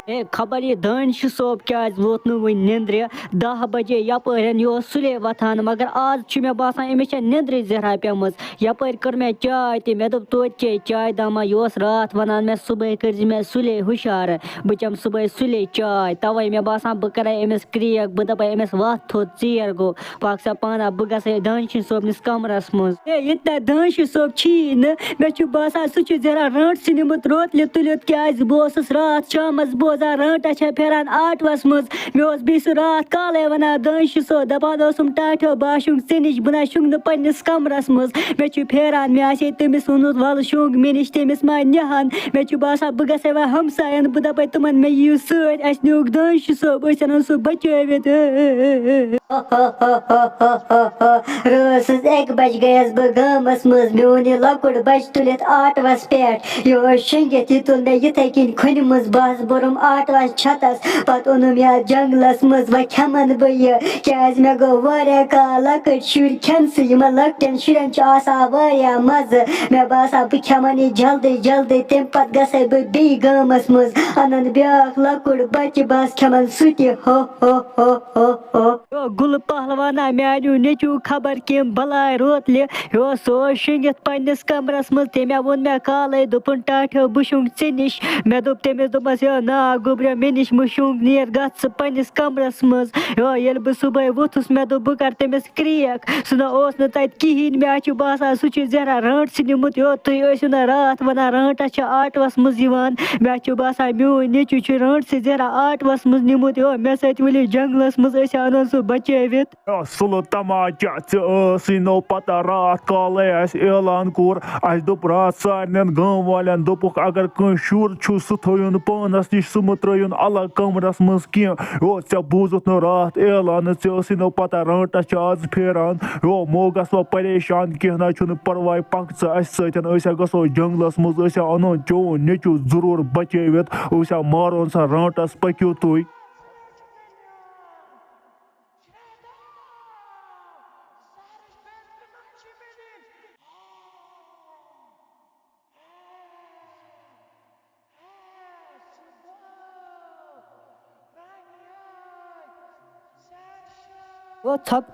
ए खबर ये दानिश सोब क्या वोत वन निंद्र 10 बजे यपर यह सुले वथान मगर आज मे बसान अमिस निंद्र जहरा पेम यपर कर मे चाय ते मे दोप तोत चे चाय दामा यह रात वनान मे सुबह कर मे सुले हुशार बह चम सुबह सुले चाय तवे मे बसान बह कर अमिस क्रियक बह दप अमिस वथ थोत चीर गो पाक सा पाना बह गस दानिश सोबनिस कमरस मज ये दानिश सोब छी न मे बसान सह जरा रट सिमुत रोतल तुलित क्या बह रात शामस बोजा रटा फेरान आटवस मज मे बी सह रात काले वना दानिश सो दपान टाठो बह शुंग ऐ निश बह शुंग पन्निस कमरस मज मे फेरान मे आसे तमिस वोनुत वल शुंग मे निश तमिस मा निहान मे बसान बह गसे वह हमसायन बह दप तुमन मे यू सत अस न्यूक दानिश सोब अन सह बचवित रोज 1 बज गयस बह गामस मज मे ओन यह लकुट बच तुलित आटवस पे यह शंगित यह तुल मे यिथे कन खुन मज बस बोरम आटवस छतस पत ओनुम यह जंगलस मज व खेमन बह यह क्या मे गो वारिया काल लकट शुर खेनस यमन लकटन शुरन वारिया मज मे बसान बह खेमन यह जल्दी जल्दी तम पत गसे बह बी गामस मज अनन ब्याख लकुट बच बस खेमन सुत हो गुल पहलवाना मानो नेचू खबर कम बलाय रोतल सो शंगित पन्निस कमरस मज तमे वोन मे काले दोपन टाठो बह शुंग ऐ निश मे दोप तमिस दोपस ना गोब्र मे निश मह शुंग नीर गस पन्निस कमरस मज ये बह सुबह वोथुस मे दोप बह कर तमिस क्रियक सह ना ओस न तत कहें मे बसान सह जरा रट सिमुत तुम ना रात वना रटस आटवस मज मे बसान मोन नेचू रट जरा आटवस मज निमुत मे सत वली जंगलस मज अन सह बचवित सुल तमाचा नो पता रात काले ऐलान कोर दोप रात सारन गाँव वालन दोपुक अगर कह शुर सह थोन पानस नश सह त्रोन अलग कमरस मज कह ऐ बूजुत नो रात ऐलान ऐ नो पता रटस आज फेरान मो गो परेशान कह ना परवाय पक स गो जंगलस मज अनो चोन नेचू जरूर बचवित मारोन सा रटस पक्यो तुम थप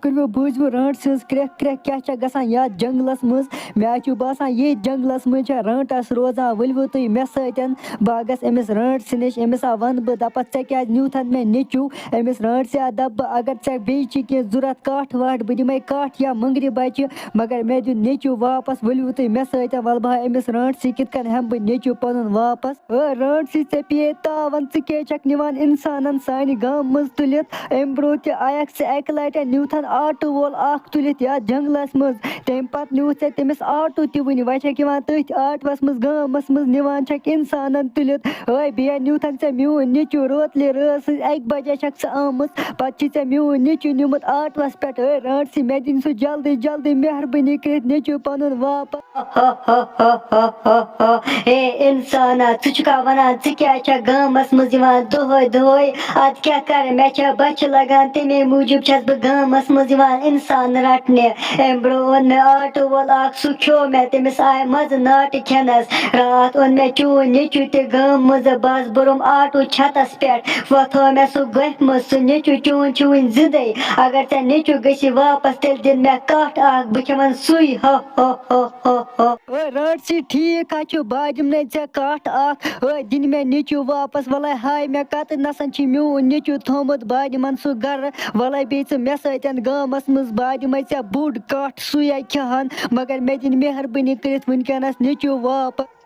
कर बूझव रट सज क्रैक क्रैक क्या गसान या जंगलस मज मे बसान ये जंगलस मज रटस रोजान वलव तुम मे सतन बह गस अमिस रट निश अमिस वन बह दपस ऐ क्या न्यूथन मे नेचू अमिस रट से दप अगर ऐ बे कह जरूरत काठ वाठ बह दिमे काठ या मंगरी बचे मगर मे दिन नेचू वापस वलव तुम मे सतन वल बह अमिस रट से कित कन हम बह नेचू पन वापस रट से ऐ पे तावन क्या निवान इंसानन सान गाम मज तुलित अम ब्रो आयक एक लट न्यूथन आटो वोल तुलित या जंगलस मज तम पत न्यूथ तमिस आटो वन वन तथ आटवस मज गामस मज निवान इंसानन तुलित बे न्यूथन मोन नेचू रोतल रस 1 बजे सह आमुत पे मोन नेचू निमुत आटवस पे रट सी मे दिन सह जल्दी जल्दी मेहरबानी कर नेचू पन वापस इंसाना तुका वनान क्या गामस मज दोहे दोहे अद क्या कर मे बच लगान तमे मूजूब छस बह गामस मज इंसान रटने अम ब्रो ओन मे आटो वोल सह खो मे तमिस आय मज नाट खेनस रात ओन मे चून नेचू ते गाम मज बस बोरम आटो छतस पे वो थो मे सह गफ मज सह नेचू चून वन जिदे अगर ऐ नेचू गसी वापस तेल दिन मे कट बह खेमन सुई रट सी ठीक बह दिमन ऐ कट दिन मे नेचू वापस वल हाय मे कत नसन मोन नेचू थोमुत बह दिमन सह गर वल बे मे सतन गामस मज बह दिमे बोड़ कट सुया खेहन मगर मे दिन मेहरबानी कर वनकस नेचू वापस